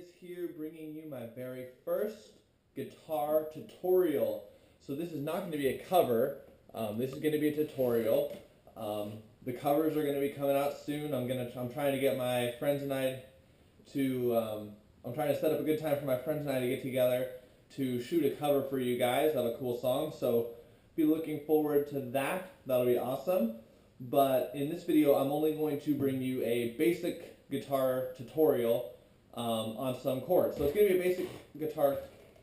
Diaz here, bringing you my very first guitar tutorial. So this is not going to be a cover. This is going to be a tutorial. The covers are going to be coming out soon. I'm trying to get my friends and I to. I'm trying to set up a good time for my friends and I to get together to shoot a cover for you guys of a cool song. So be looking forward to that. That'll be awesome. But in this video, I'm only going to bring you a basic guitar tutorial on some chords. So it's going to be a basic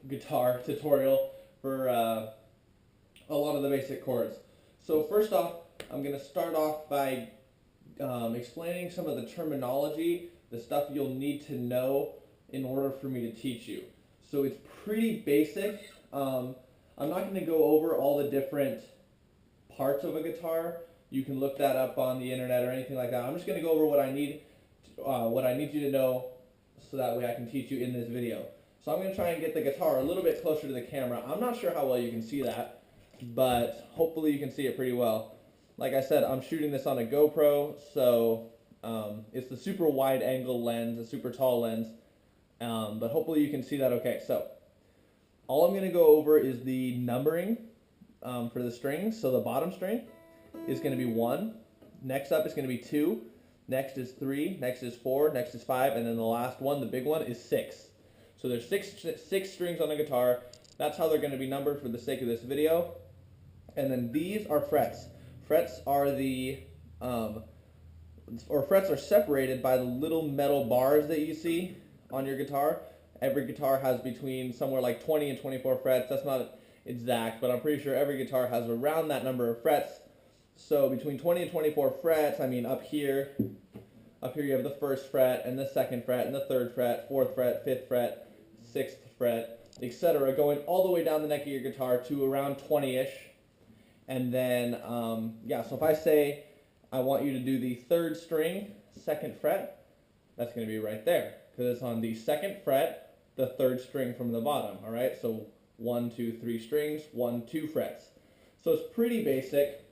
guitar tutorial for a lot of the basic chords. So first off, I'm going to start off by explaining some of the terminology, the stuff you'll need to know in order for me to teach you. So it's pretty basic. I'm not going to go over all the different parts of a guitar. You can look that up on the internet or anything like that. I'm just going to go over what I need you to know so that way I can teach you in this video. So I'm going to try and get the guitar a little bit closer to the camera. I'm not sure how well you can see that, but hopefully you can see it pretty well. Like I said, I'm shooting this on a GoPro, so it's the super wide angle lens, a super tall lens, but hopefully you can see that okay. So all I'm going to go over is the numbering for the strings. So the bottom string is going to be 1, next up is going to be 2, next is 3, next is 4, next is 5, and then the last one, the big one, is 6. So there's six strings on a guitar. That's how they're going to be numbered for the sake of this video. And then these are frets. Frets are frets are separated by the little metal bars that you see on your guitar. Every guitar has between somewhere like 20 and 24 frets. That's not exact, but I'm pretty sure every guitar has around that number of frets. So between 20 and 24 frets, I mean up here you have the first fret and the second fret and the third fret, fourth fret, fifth fret, sixth fret, etc., going all the way down the neck of your guitar to around 20-ish. And then, so if I say I want you to do the third string, second fret, that's going to be right there, because it's on the second fret, the third string from the bottom, all right? So 1, 2, 3 strings, 1, 2 frets. So it's pretty basic.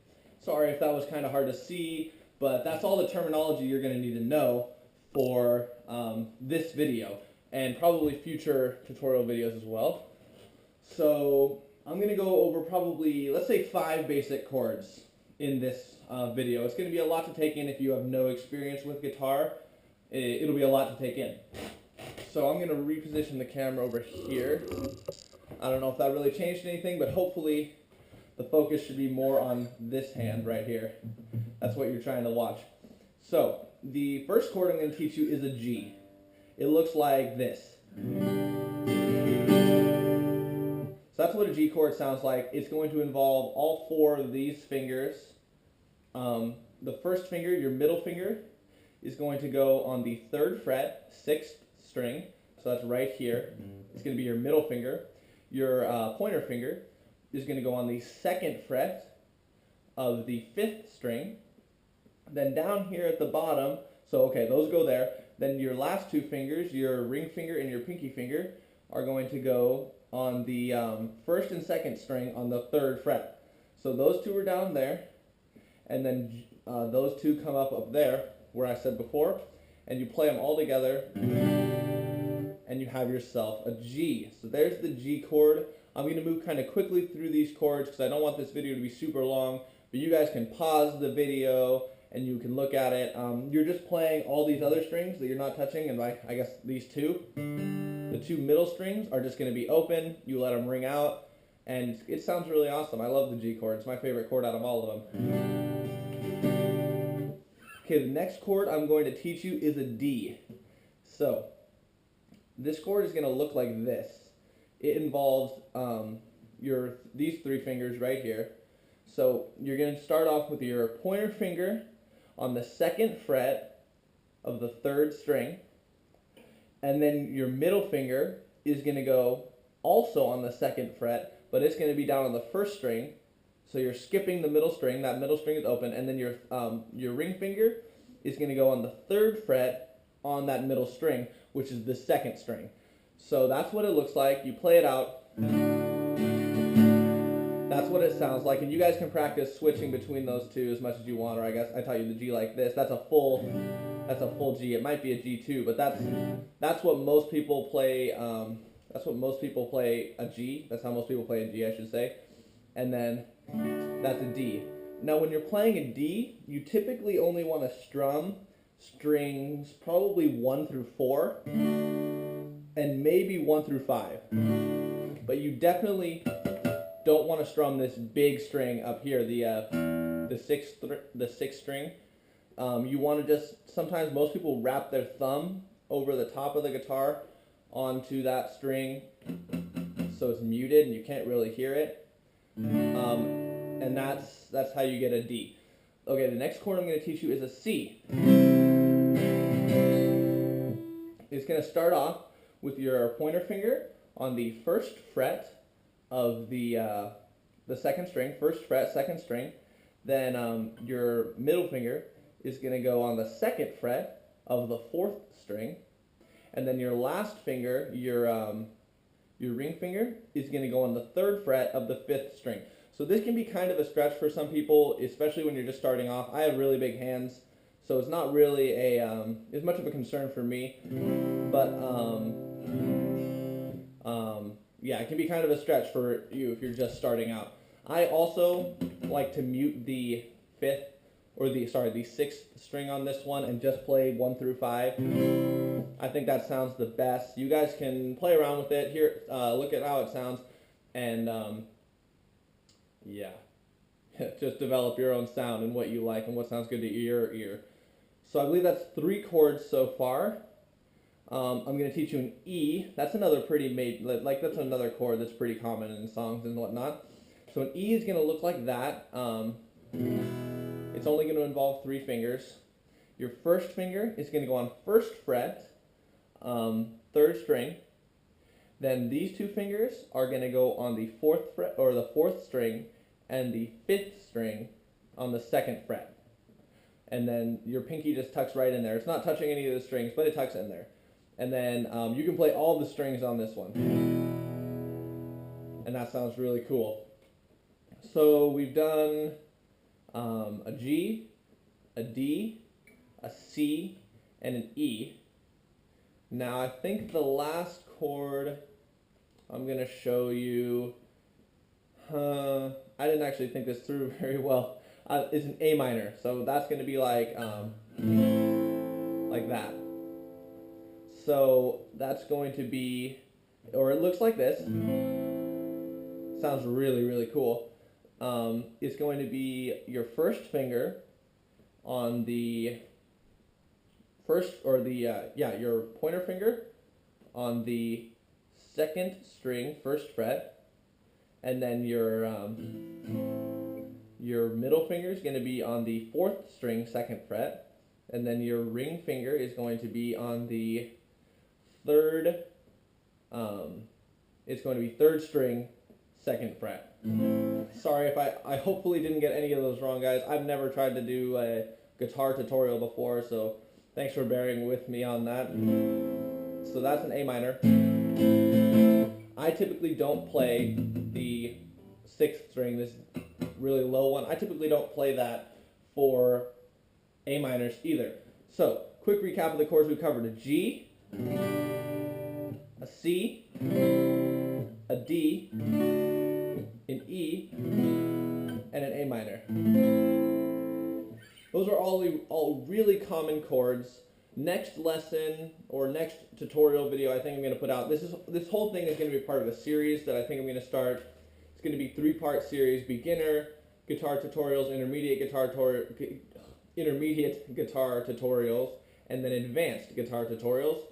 Sorry if that was kind of hard to see, but that's all the terminology you're going to need to know for this video, and probably future tutorial videos as well. So I'm going to go over probably, let's say, 5 basic chords in this video. It's going to be a lot to take in if you have no experience with guitar. It'll be a lot to take in. So I'm going to reposition the camera over here. I don't know if that really changed anything, but hopefully the focus should be more on this hand right here. That's what you're trying to watch. So the first chord I'm going to teach you is a G. It looks like this. So that's what a G chord sounds like. It's going to involve all 4 of these fingers. The first finger, your middle finger, is going to go on the 3rd fret, 6th string. So that's right here. It's going to be your middle finger. Your pointer finger is going to go on the 2nd fret of the 5th string. Then down here at the bottom, so okay, those go there. Then your last 2 fingers, your ring finger and your pinky finger, are going to go on the 1st and 2nd string on the 3rd fret. So those 2 are down there, and then those 2 come up there, where I said before, and you play them all together, and you have yourself a G. So there's the G chord. I'm going to move kind of quickly through these chords because I don't want this video to be super long, but you guys can pause the video and you can look at it. You're just playing all these other strings that you're not touching, and I guess these 2. The 2 middle strings are just going to be open. You let them ring out, and it sounds really awesome. I love the G chord. It's my favorite chord out of all of them. Okay, the next chord I'm going to teach you is a D. So this chord is going to look like this. It involves these 3 fingers right here. So you're going to start off with your pointer finger on the 2nd fret of the 3rd string. And then your middle finger is going to go also on the 2nd fret, but it's going to be down on the 1st string. So you're skipping the middle string. That middle string is open. And then your ring finger is going to go on the 3rd fret on that middle string, which is the 2nd string. So that's what it looks like. You play it out. That's what it sounds like. And you guys can practice switching between those 2 as much as you want, or I guess I taught you the G like this. That's a full That's a full G. It might be a G2, but that's what most people play. That's what most people play a G. That's how most people play a G, I should say. And then that's a D. Now, when you're playing a D, you typically only want to strum strings probably 1 through 4, and maybe 1 through 5. But you definitely don't want to strum this big string up here, the sixth string. You want to just, sometimes most people wrap their thumb over the top of the guitar onto that string so it's muted and you can't really hear it. And that's how you get a D. Okay, the next chord I'm going to teach you is a C. It's going to start off with your pointer finger on the first fret of the second string, first fret, second string. Then your middle finger is going to go on the second fret of the fourth string. And then your last finger, your ring finger, is going to go on the third fret of the fifth string. So this can be kind of a stretch for some people, especially when you're just starting off. I have really big hands, so it's not really as much of a concern for me. But yeah, it can be kind of a stretch for you if you're just starting out. I also like to mute the sixth string on this one and just play 1 through 5. I think that sounds the best. You guys can play around with it. Here, look at how it sounds, and yeah, just develop your own sound and what you like and what sounds good to your ear. So I believe that's 3 chords so far. I'm going to teach you an E. That's another that's another chord that's pretty common in songs and whatnot. So an E is going to look like that. It's only going to involve 3 fingers. Your first finger is going to go on first fret, third string. Then these 2 fingers are going to go on the fourth fret or the fourth string and the fifth string on the second fret. And then your pinky just tucks right in there. It's not touching any of the strings, but it tucks in there. And then you can play all the strings on this one. And that sounds really cool. So we've done a G, a D, a C, and an E. Now I think the last chord I'm going to show you, I didn't actually think this through very well, is an A minor. So that's going to be like that. So that's going to be, or it looks like this. Sounds really, really cool. It's going to be your first finger on the first, or your pointer finger on the second string, first fret, and then your middle finger is going to be on the fourth string, second fret, and then your ring finger is going to be on the third. It's going to be third string, second fret. Sorry if I hopefully didn't get any of those wrong, guys. I've never tried to do a guitar tutorial before, so thanks for bearing with me on that. So that's an A minor. I typically don't play the sixth string, this really low one. I typically don't play that for A minors either. So, quick recap of the chords we covered. A G, a C, a D, an E, and an A minor. Those are all really common chords. Next lesson or next tutorial video I think I'm going to put out, this whole thing is going to be part of a series that I think I'm going to start. It's going to be 3-part series: beginner guitar tutorials, intermediate guitar tutorials, and then advanced guitar tutorials.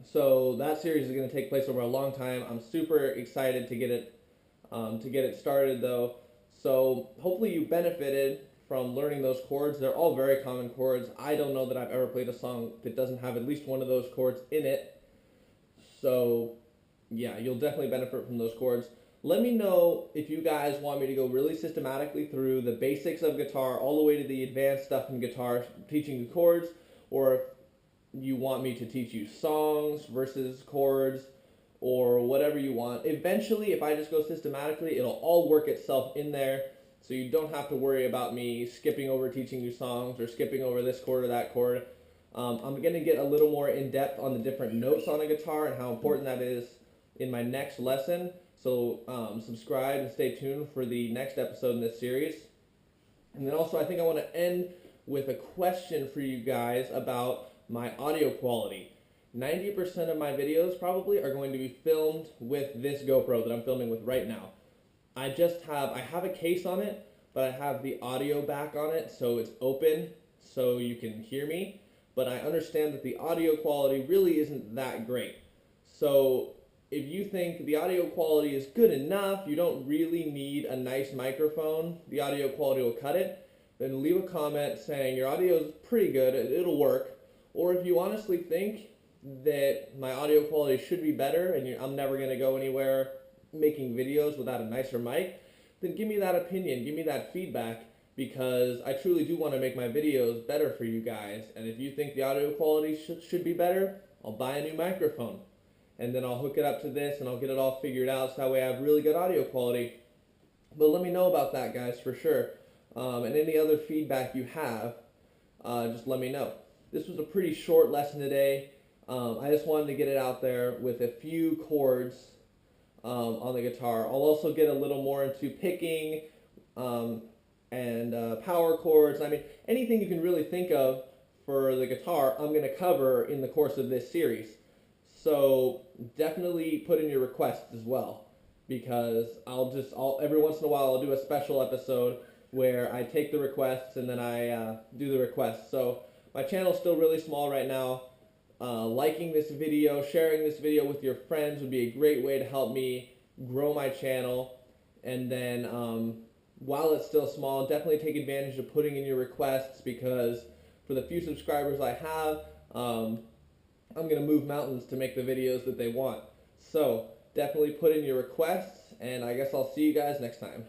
So that series is going to take place over a long time. I'm super excited to get it started though. So hopefully you benefited from learning those chords. They're all very common chords. I don't know that I've ever played a song that doesn't have at least one of those chords in it. So yeah, you'll definitely benefit from those chords. Let me know if you guys want me to go really systematically through the basics of guitar all the way to the advanced stuff in guitar, teaching you chords, or if you want me to teach you songs versus chords, or whatever you want. Eventually, if I just go systematically, it'll all work itself in there, so you don't have to worry about me skipping over teaching you songs or skipping over this chord or that chord. I'm going to get a little more in depth on the different notes on a guitar and how important that is in my next lesson. So subscribe and stay tuned for the next episode in this series. And then also I think I want to end with a question for you guys about my audio quality. 90% of my videos probably are going to be filmed with this GoPro that I'm filming with right now. I have a case on it, but I have the audio back on it so it's open so you can hear me. But I understand that the audio quality really isn't that great. So if you think the audio quality is good enough, you don't really need a nice microphone, the audio quality will cut it, then leave a comment saying your audio is pretty good, it'll work. Or if you honestly think that my audio quality should be better and I'm never going to go anywhere making videos without a nicer mic, then give me that opinion, give me that feedback, because I truly do want to make my videos better for you guys. And if you think the audio quality should be better, I'll buy a new microphone. And then I'll hook it up to this and I'll get it all figured out so that way I have really good audio quality. But let me know about that, guys, for sure. And any other feedback you have, just let me know. This was a pretty short lesson today. I just wanted to get it out there with a few chords on the guitar. I'll also get a little more into picking and power chords. I mean, anything you can really think of for the guitar, I'm going to cover in the course of this series. So definitely put in your requests as well, because I'll every once in a while I'll do a special episode where I take the requests and then I do the requests. So my channel's still really small right now. Liking this video, sharing this video with your friends would be a great way to help me grow my channel. And then while it's still small, definitely take advantage of putting in your requests, because for the few subscribers I have, I'm going to move mountains to make the videos that they want. So definitely put in your requests, and I guess I'll see you guys next time.